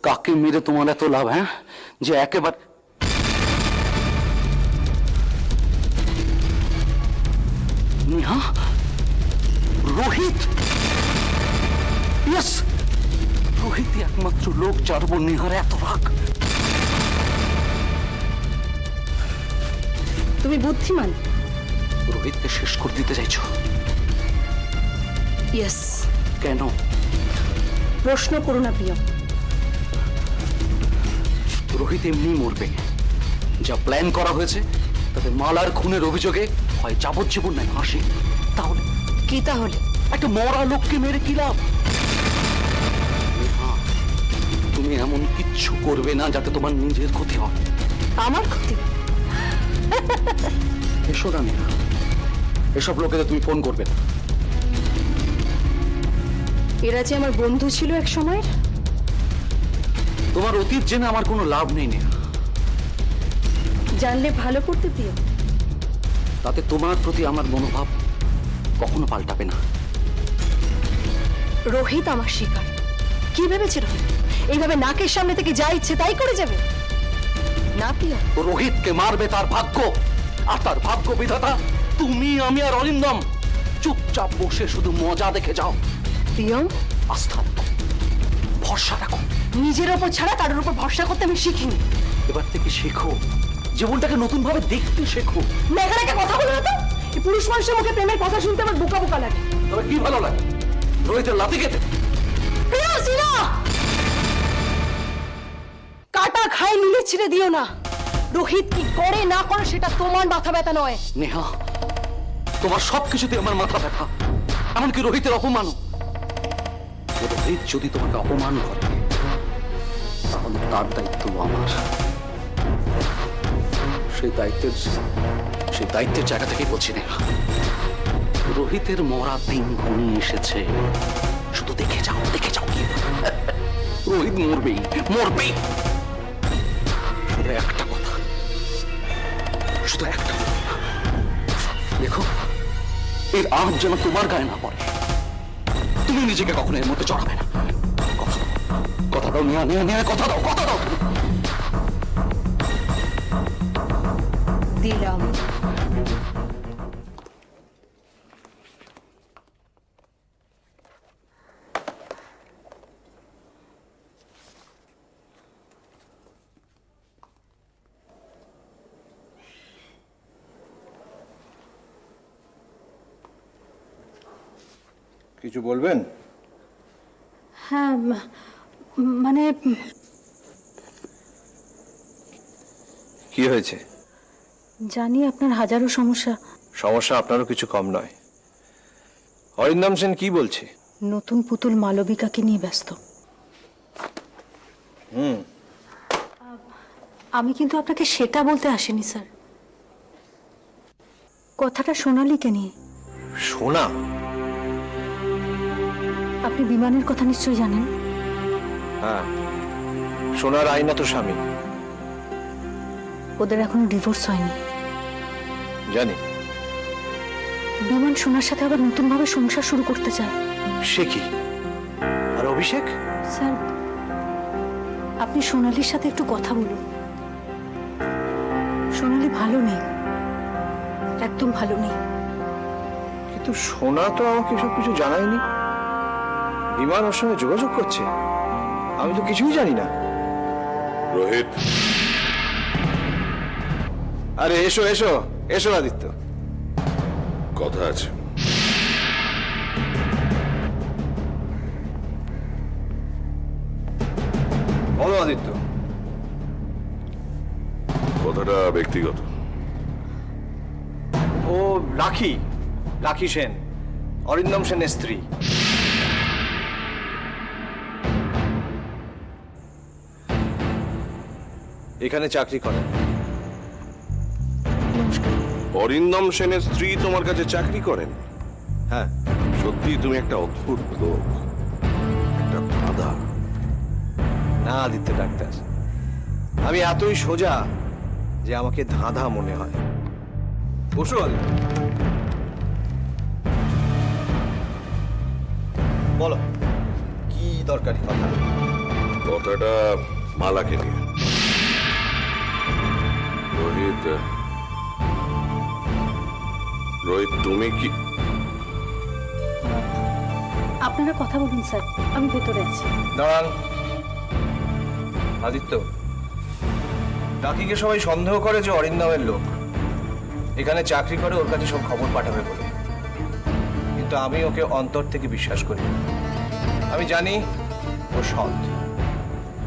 কাকে মেরে তোমার এত লাভ? হ্যাঁ, যে একেবারে নেহা, রোহিত, ইয়েস, রোহিতই একমাত্র লোক যার উপর নেহার এত রাগ। তুমি বুদ্ধিমান। রোহিতকে শেষ করে দিতে চাইছো? ইয়েস। কেন? প্রশ্ন করো না প্রিয়। রোহিত এমনি মরবে। যা প্ল্যান করা হয়েছে তাতে মালার খুনের অভিযোগে হয় যাবজ্জীবন নাই ফাঁসি। তাহলে কি তাহলে? একটা মরা লোককে মেরে কি লাভ? নেহা, তুমি এমন কিচ্ছু করবে না যাতে তোমার নিজের ক্ষতি হয়। আমার ক্ষতি? এসো না নেহা, এসব লোকেদের তুমি ফোন করবে না। এরা যে আমার বন্ধু ছিল এক সময়। তোমার অতীত জেনে আমার কোনো লাভ নেই নেহা। জানলে ভালো করতে প্রিয়। তাতে তোমার প্রতি আমার মনোভাব কখনো পাল্টাবে না। রোহিত আমার শিকার। কি ভেবেছে রোহিত এইভাবে নাকের সামনে থেকে যা ইচ্ছে তাই করে যাবে? না প্রিয়। রোহিতকে মারবে তার ভাগ্য, আর তার ভাগ্য বিধাতা তুমি, আমি আর অরিন্দম। চুপচাপ বসে শুধু মজা দেখে যাও। প্রিয়ম, আস্থা রাখো, ভরসা রাখো। নিজের ওপর ছাড়া কারোর উপর ভরসা করতে আমি শিখিনি। এবার থেকে শেখো, জীবনটাকে নতুন ভাবে দেখতে শেখো। মেঘা রেখে কথা বলো না তো। এই পুরুষ মানুষের মুখে প্রেমের কথা শুনতে আমার বোকা বোকা লাগে। তবে কি ভালো লাগে? রোহিতের লাথি খেতে? প্রিয় সিনা, কাটা খায় নুলে ছিঁড়ে দিও না। রোহিত কি করে না করে সেটা তোমার মাথা ব্যথা নয়। নেহা, তোমার সবকিছুতে আমার মাথা ব্যথা, এমনকি রোহিতের অপমান। রোহিত যদি তোমাকে অপমান করে তাহলে তার দায়িত্ব আমার। সেই দায়িত্বের জায়গা থেকেই বলছি নেহা, রোহিতের মরা দিন ঘনিয়ে এসেছে। শুধু দেখে যাও, দেখে যাও কি রোহিত মরবেই, মরবেই। শুধু একটা কথা, শুধু একটা কথা, দেখো এর আঁচ যেন তোমার গায়ে না পড়ে। তুমি নিজেকে কখনো এর মধ্যে চড়াবে না। কথা দাও, কথা দাও নেহা, নেহা, নেহা, কথা দাও, কথা দাও। দিলাম। কিছু বলবেন? হ্যাঁ, মানে কি হয়েছে? জানি আপনার হাজারো সমস্যা। সমস্যা আপনারও কিছু কম নয়। অরিন্দম সেন কি বলছে? নতুন পুতুল মালবিকাকে নিয়ে ব্যস্ত। আমি কিন্তু আপনাকে সেটা বলতে আসিনি স্যার। কথাটা সোনালীকে নিয়ে। সোনা? আপনি বিমানের কথা নিশ্চয়ই জানেন। হ্যাঁ, সোনার আইনত স্বামী। ওদের এখনো ডিভোর্স হয়নি। জানি। বিমান সোনার সাথে আবার নতুন ভাবে সংসার শুরু করতে চায়। সে কি? আর অভিষেক? স্যার, আপনি সোনালীর সাথে একটু কথা বলুন। সোনালী ভালো নেই, একদম ভালো নেই। কিন্তু সোনা তো আমাকে সব কিছু জানায়নি। বিমান ওর সঙ্গে যোগাযোগ করছে, আমি তো কিছুই জানি না। রোহিত, আরে এসো এসো এসো আদিত্য। কথা আছে। বলো আদিত্য। কথাটা ব্যক্তিগত। ও রাখি, রাখি সেন, অরিন্দম সেনের স্ত্রী। এখানে চাকরি করেন। অরিন্দম সেনের স্ত্রী তোমার কাছে চাকরি করেন? হ্যাঁ। সত্যি তুমি একটা অদ্ভুত লোক, একটা ধাঁধা। না আদিত্য ডাক্তার, আমি এতই সোজা যে আমাকে ধাঁধা মনে হয়। বসো আদিত্য। বলো কি দরকারি কথা? কথা কথাটা মালাকে নিয়ে। রোহিত, রোহিত তুমি কি আপনারা কথা বলুন স্যার, আমি ভেতরে আছি। দাঁড়ান। আদিত্য, ডাকিকে সবাই সন্দেহ করে যে অরিন্দমের লোক, এখানে চাকরি করে, ওর কাছে সব খবর পাঠাবে বলে। কিন্তু আমি ওকে অন্তর থেকে বিশ্বাস করি। আমি জানি ও সৎ,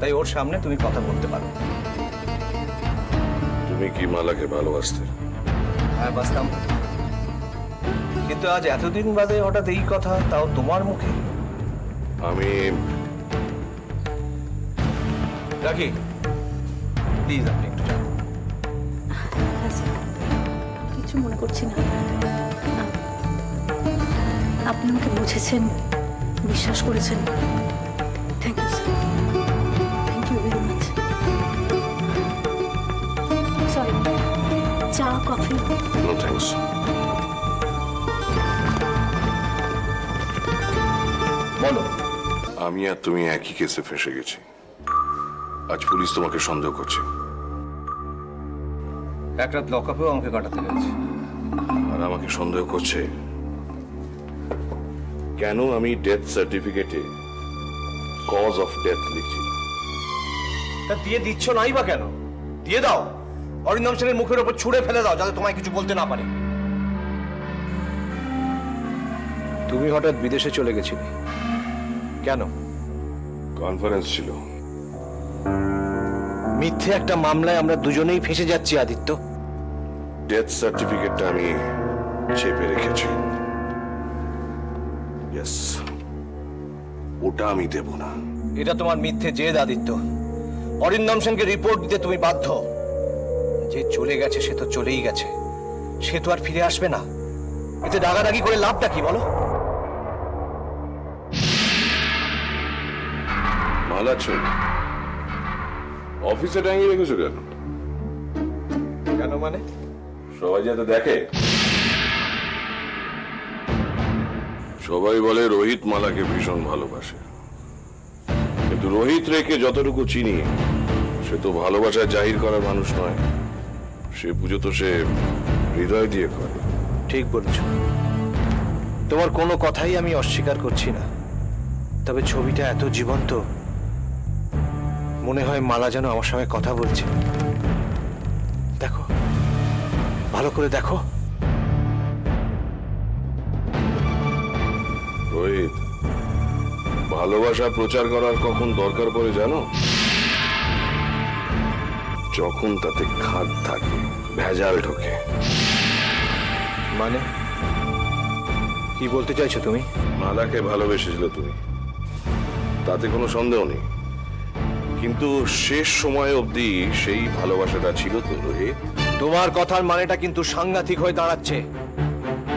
তাই ওর সামনে তুমি কথা বলতে পারো। তুমি কি মালাকে ভালোবাসতে? হ্যাঁ, বাসতাম। কিন্তু আজ এতদিন বাদে হঠাৎ এই কথা, তাও তোমার মুখে। আমি ডাকি, প্লিজ আপনি একটু যান। হ্যাঁ স্যার, কিছু মনে করছি না। আপনি আমাকে বুঝেছেন, বিশ্বাস করেছেন। Thank you sir, thank you very much. Sorry, চা কফি? No thanks. বলো। আমি আর তুমি একই কেসে ফেঁসে গেছি। আজ পুলিশ তোমাকে সন্দেহ করছে, এক রাত লকআপেও আমাকে কাটাতে হয়েছে। আর আমাকে সন্দেহ করছে কেন আমি ডেথ সার্টিফিকেটে কজ অফ ডেথ লিখছি। তা দিয়ে দিচ্ছ নাই বা কেন? দিয়ে দাও, অরিন্দম সেনের মুখের উপর ছুঁড়ে ফেলে দাও, যাতে তোমায় কিছু বলতে না পারে। তুমি হঠাৎ বিদেশে চলে গেছিলে কেন? কনফারেন্স ছিল। মিথ্যে একটা মামলায় আমরা দুজনেই ফেঁসে যাচ্ছি আদিত্য। ডেথ সার্টিফিকেটটা আমি চেপে রেখেছি। ইয়েস, ওটা আমি দেব না। এটা তোমার মিথ্যে জেদ আদিত্য। অরিন্দম সেনকে রিপোর্ট দিতে তুমি বাধ্য। যে চলে গেছে সে তো চলেই গেছে, সে তো আর ফিরে আসবে না। এতে ডাগাডাগি করে লাভটা কি বলো? মালা ছবি অফিসে টাঙিয়ে রেখেছো কেন? কেন মানে? সবাই যাতে দেখে। সবাই বলে রোহিত মালাকে ভীষণ ভালোবাসে, কিন্তু রোহিত রেখে যতটুকু চিনি, সে তো ভালোবাসা জাহির করার মানুষ নয়। সে পুজো তো সে হৃদয় দিয়ে করে। ঠিক বলেছ, তোমার কোনো কথাই আমি অস্বীকার করছি না। তবে ছবিটা এত জীবন্ত, মনে হয় মালা যেন আমার সঙ্গে কথা বলছে। দেখো, ভালো করে দেখো। রোহিত, ভালোবাসা প্রচার করার কখন দরকার পড়ে জানো? যখন তাতে খাদ থাকে, ভেজাল ঢোকে। মানে কি বলতে চাইছো তুমি? মালাকে ভালোবেসেছিলে তুমি, তাতে কোনো সন্দেহ নেই। কিন্তু শেষ সময় অবধি সেই ভালোবাসাটা ছিল তো রোহিত। তোমার কথার মানেটা কিন্তু সাংঘাতিক হয়ে দাঁড়াচ্ছে।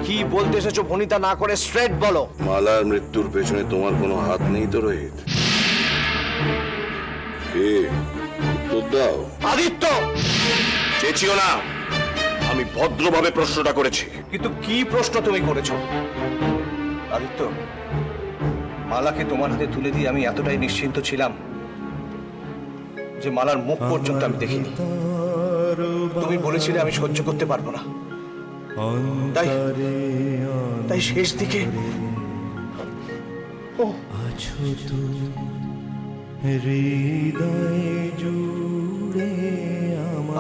কি বলতে এসেছো ভনিতা না করে স্ট্রেট বলো। মালার মৃত্যুর পেছনে তোমার কোনো হাত নেই তো রোহিত? কে? উত্তর দাও। আদিত্য, চেঁচিও না, আমি ভদ্রভাবে প্রশ্নটা করেছি। কিন্তু কি প্রশ্ন তুমি করেছো? আদিত্য, মালাকে তোমার হাতে তুলে দিয়ে আমি এতটাই নিশ্চিন্ত ছিলাম যে মালার মুখ পর্যন্ত আমি দেখিনি। তুমি বলেছিলে আমি সহ্য করতে পারবো না, তাই তাই শেষ দিকে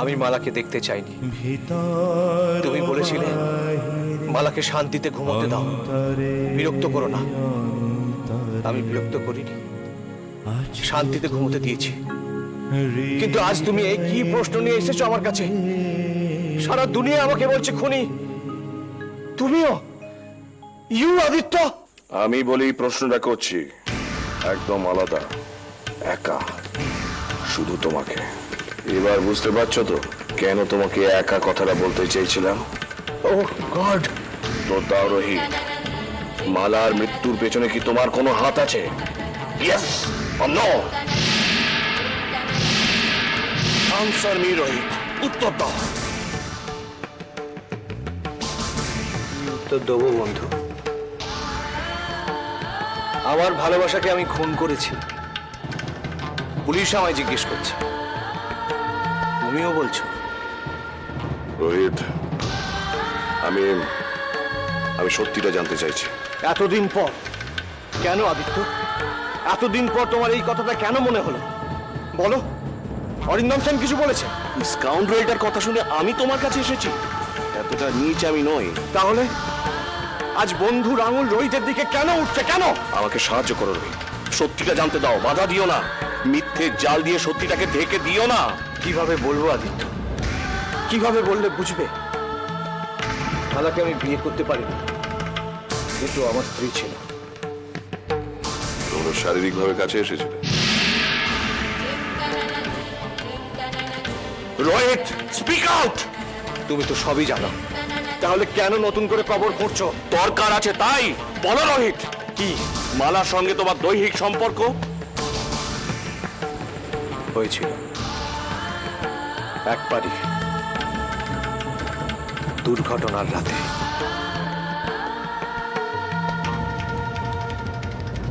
আমি মালাকে দেখতে চাইনি। তুমি বলেছিলে মালাকে শান্তিতে ঘুমোতে দাও, বিরক্ত করো না। আমি বিরক্ত করিনি, শান্তিতে ঘুমোতে দিয়েছি। কিন্তু আজ তুমি এই কি প্রশ্ন নিয়ে এসেছো আমার কাছে? সারা দুনিয়া আমাকে বলছে খুনি, তুমিও? ইউ আদিত্য? আমি বলি প্রশ্নটা করছি একদম আলাদা, একা, শুধু তোমাকে। এবার বুঝতে পারছো তো কেন তোমাকে একা কথাটা বলতে চেয়েছিলাম? ও গড! তো দাও রোহিত, মালার মৃত্যুর পেছনে কি তোমার কোনো হাত আছে? Yes or no? Answer me Rohit, উত্তর দাও। উত্তর দেবো বন্ধু। আমার ভালোবাসাকে আমি খুন করেছি, পুলিশ আমায় জিজ্ঞেস করছে, তুমিও বলছো? রোহিত, আমি আমি সত্যিটা জানতে চাইছি। এতদিন পর কেন আদিত্য? এতদিন পর তোমার এই কথাটা কেন মনে হলো বলো? অরিন্দম সেন কিছু বলেছে? স্কাউন্ডারটার কথা শুনে আমি তোমার কাছে এসেছি? এতটা নীচ আমি নই। তাহলে আজ বন্ধুর আঙুল রোহিতের দিকে কেন উঠছে? কেন? আমাকে সাহায্য করো রোহিত, সত্যিটা জানতে দাও, বাধা দিও না, মিথ্যে জাল দিয়ে সত্যিটাকে ঢেকে দিও না। কিভাবে বলবো আদিত্য? কিভাবে বললে বুঝবে? মালাকে আমি বিয়ে করতে পারিনি, কিন্তু আমার স্ত্রী ছিল। তোমরা শারীরিকভাবে কাছে এসেছিলে? Rohit, speak out. তুমি তো সবই জানো, তাহলে কেন নতুন করে কবর খুঁড়ছো? দরকার আছে তাই বলো রোহিত। কি মালার সঙ্গে তোমার দৈহিক সম্পর্ক হয়েছিল? একবারই, দুর্ঘটনার রাতে।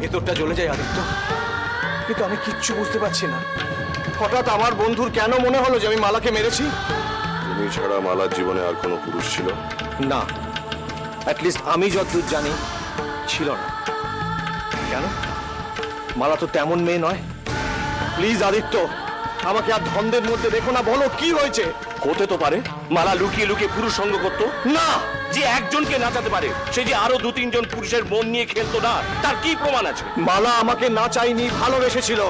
ভেতরটা জ্বলে যায় আদিত্য, কিন্তু আমি কিচ্ছু বুঝতে পারছি না। হঠাৎ আমার বন্ধুর কেন মনে হলো যে আমি মালাকে মেরেছি? তুমি ছাড়া মালার জীবনে আর কোনো পুরুষ ছিল না, অ্যাটলিস্ট আমি যতদূর জানি ছিল না। কেন? মালা তো তেমন মেয়ে নয়। প্লিজ আদিত্য, আমাকে আর ধন্দের মধ্যে রেখো না, বলো কি হয়েছে? হতে তো পারে মালা লুকিয়ে লুকিয়ে পুরুষ সঙ্গ করতো না, যে একজনকে নাচাতে পারে সে যে আরো 2-3 জন পুরুষের মন নিয়ে খেলতো না, তার কি প্রমাণ আছে? মালা আমাকে না চাইনি, ভালোবেসেছিল।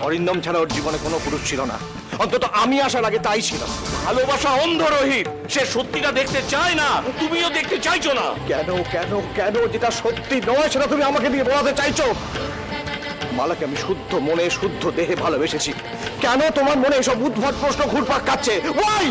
অরিন্দম ছাড়া ওর জীবনে কোনো পুরুষ ছিল না, অন্তত আমি আসার আগে তাই ছিল। ভালোবাসা অন্ধ রোহিত, সে সত্যিটা দেখতে চায় না, তুমিও দেখতে চাইছো না। কেন কেন কেন? যেটা সত্যি নয় সেটা তুমি আমাকে দিয়ে বলাতে চাইছো? মালাকে আমি শুদ্ধ মনে শুদ্ধ দেহে ভালোবেসেছি, কেন তোমার মনে এসব উদ্ভট প্রশ্ন ঘুরপাক খাচ্ছে? ওয়াই?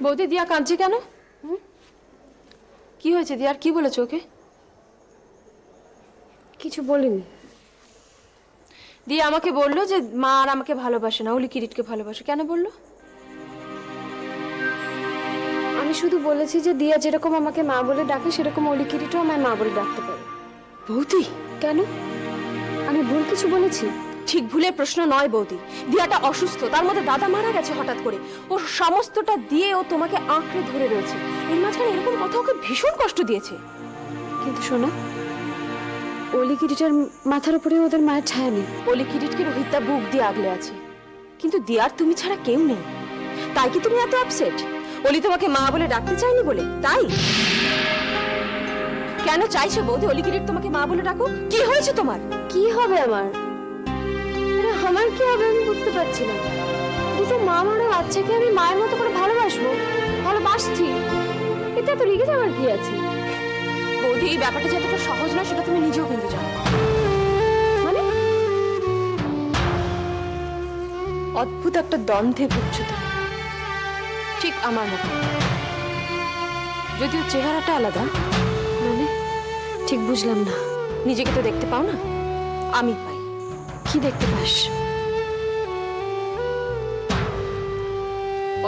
বৌদি, দিয়া কাঁদছে কেন? কি হয়েছে দিয়ার? কি বলেছো ওকে? কিছু বলিনি। দিয়া আমাকে বললো যে মা আর আমাকে ভালোবাসে না, অলি কিরিটকে ভালোবাসে। কেন বললো? আমি শুধু বলেছি যে দিয়া যেরকম আমাকে মা বলে ডাকে সেরকম অলি কিরিটও আমায় মা বলে ডাকতে পারে। বৌদি, কেন? আমি ভুল কিছু বলেছি? ঠিক ভুলের প্রশ্ন নয় বৌদি। দিয়াটা অসুস্থ, তার মধ্যে দাদা মারা গেছে হঠাৎ করে, ওর সমস্তটা দিয়ে ও তোমাকে আঁকড়ে ধরে রয়েছে। এর মাঝখানে এরকম কথা ওকে ভীষণ কষ্ট দিয়েছে। কিন্তু শোনো, অলি কিরিটার মাথার উপরে ওদের মায়ের ছায়া নেই। অলি কিরিটকে রোহিতদা বুক দিয়ে আগলে আছে, কিন্তু দিয়ার তুমি ছাড়া কেউ নেই। তাই কি তুমি এত আপসেট? অলি তোমাকে মা বলে ডাকতে চাইনি বলে তাই? কেন চাইছো বৌদি অলি কিরিট তোমাকে মা বলে ডাকুক? কি হয়েছে তোমার? কি হবে আমার? আরে আমার কি হবে আমি বুঝতে পারছি না। দুটো মা মারা বাচ্চাকে আমি মায়ের মতো করে ভালোবাসবো, ভালোবাসছি, এটা তো রেগে যাওয়ার কি আছে? বৌদি, এই ব্যাপারটা যতটা সহজ না সেটা তুমি নিজেও কিন্তু জানো। মানে অদ্ভুত একটা দ্বন্দ্বে ভুগছো তুমি, ঠিক আমার মতো। যদিও চেহারাটা আলাদা। মানে ঠিক বুঝলাম না। নিজেকে তো দেখতে পাও না, আমি পাই। কি দেখতে পাস?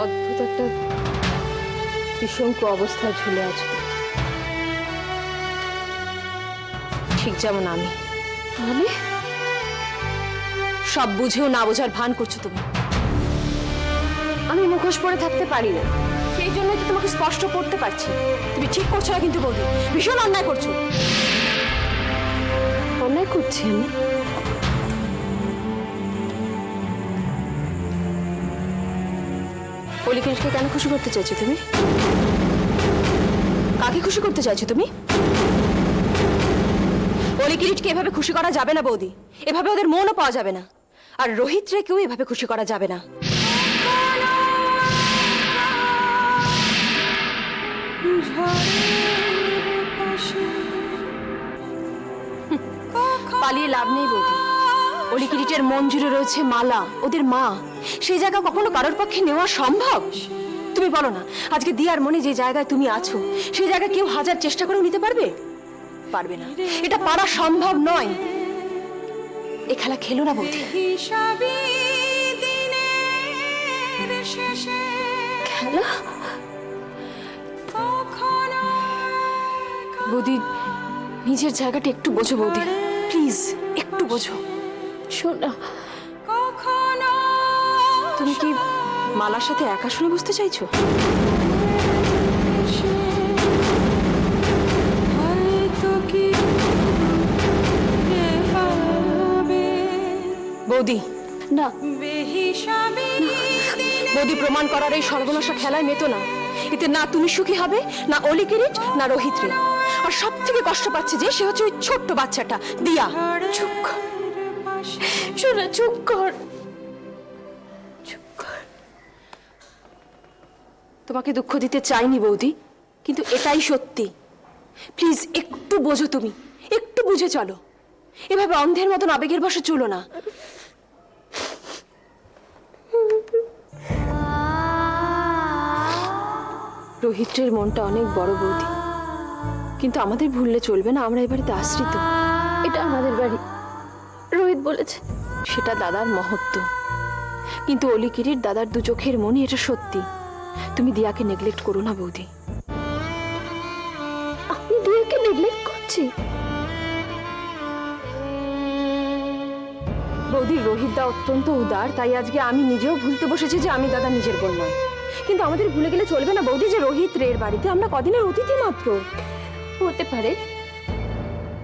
অদ্ভুত একটা বিশঙ্ক অবস্থায় ঝুলে আছো, ঠিক যেমন আমি। মানে সব বুঝেও না বোঝার ভান করছো তুমি। আমি মুখোশ পরে থাকতে পারি না। সেই জন্যই তো তোমাকে স্পষ্ট করতে পারছি। তুমি ঠিক করছো না কিন্তু বৌদি, ভীষণ অন্যায় করছো। অন্যায় করছি আমি? অলি কিরিটকে কেন খুশি করতে চাইছো তুমি? কাকে খুশি করতে চাইছো তুমি? অলি কিরিটকে এভাবে খুশি করা যাবে না বৌদি, এভাবে ওদের মনও পাওয়া যাবে না। আর রোহিত রেকেও এভাবে খুশি করা যাবে না। পালিয়ে লাভ নেই বৌদি। অলি কিরিটের মন জুড়ে রয়েছে মালা, ওদের মা। সেই জায়গা কখনো কারোর পক্ষে নেওয়া সম্ভব? তুমি বলো না, আজকে দিয়ার মনে যে জায়গায় তুমি আছো সেই জায়গায় কেউ হাজার চেষ্টা করেও নিতে পারবে? পারবে না, এটা পারা সম্ভব নয়। এ খেলা খেলো না বৌদি। খেলা? বৌদি নিজের জায়গাটা একটু বোঝো বৌদি, প্লিজ একটু বোঝো। শোন না, তুমি কি মালার সাথে একা শুনে বুঝতে চাইছো? বৌদি না বৌদি, প্রমাণ করার এই সর্বনাশা খেলায় মেতো না। এতে না তুমি সুখী হবে, না অলি কিরিট, না রোহিত রে। আর সব থেকে কষ্ট পাচ্ছে যে সে হচ্ছে ওই ছোট্ট বাচ্চাটা দিয়া। চুপ কর, শোন না, চুপ কর। তোমাকে দুঃখ দিতে চাইনি বৌদি, কিন্তু এটাই সত্যি। প্লিজ একটু বোঝো, তুমি একটু বুঝে চলো। এভাবে অন্ধের মতন আবেগের বশে চলো না। রোহিতের মনটা অনেক বড় বৌদি, কিন্তু আমাদের ভুললে চলবে না। আমরা এ বাড়িতে আশ্রিত। এটা আমাদের বাড়ি, রোহিত বলেছে। সেটা দাদার মহত্ব, কিন্তু অলি কিরির দাদার দু চোখের মনি এটা সত্যি। তুমি দিয়াকে নেগলেক্ট করো না বৌদি। আমি দিয়াকে নেগলেক্ট করছি? বৌদির রোহিত দা অত্যন্ত উদার, তাই আজকে আমি নিজেও ভুলতে বসেছি যে আমি দাদা নিজের বোন নয়। কিন্তু আমাদের ভুলে গেলে চলবে না বৌদি যে রোহিত রের বাড়িতে আমরা কদিনের অতিথি মাত্র। হতে পারে,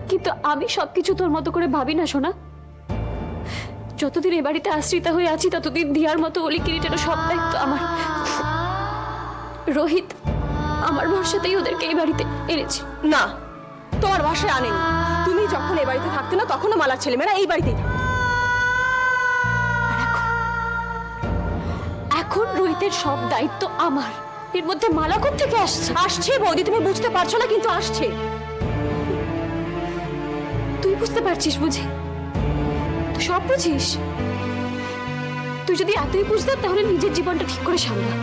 কিন্তু আমি সবকিছু তোর মতো করে ভাবি না সোনা। যতদিন এ বাড়িতে আশ্রিতা হয়ে আছি ততদিন দিয়ার মতো অলি কিরিটেরও সব দায়িত্ব আমার। রোহিত আমার ভরসাতেই ওদেরকে এই বাড়িতে এনেছে। না, তোমার বাসায় আনেনি। তুমি যখন এই বাড়িতে থাকতে না তখনও মালার ছেলেমেয়েরা এই বাড়িতেই থাকতো। আর এখন রোহিতের সব দায়িত্ব আমার। এর মধ্যে মালা কোত্থেকে আসছে? আসছে বৌদি, তুমি বুঝতে পারছো না, কিন্তু আসছে। তুই বুঝতে পারছিস বুঝি? তুই সব বুঝিস? তুই যদি এতই বুঝতাম তাহলে নিজের জীবনটা ঠিক করে সামলা।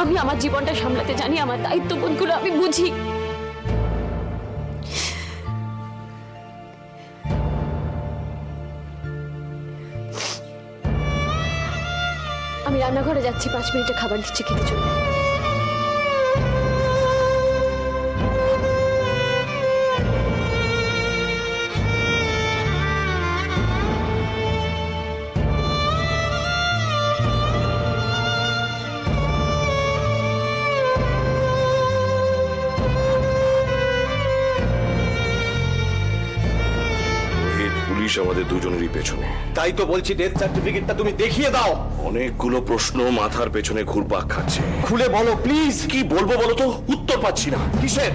আমি আমার জীবনটা সামলাতে জানি, আমার দায়িত্ববোধগুলো আমি বুঝি। আমি রান্নাঘরে যাচ্ছি, 5 মিনিটে খাবার দিচ্ছি, খেতে চলে আয়। রোহিত, পুলিশ আমাদের দুজনেরই পেছনে। তাই তো বলছি ডেথ সার্টিফিকেটটা তুমি দেখিয়ে দাও। অনেকগুলো প্রশ্ন মাথার পেছনে ঘুরপাক খাচ্ছে। খুলে বলো প্লিজ। কি বলবো বলো তো, উত্তর পাচ্ছি না। কিসের?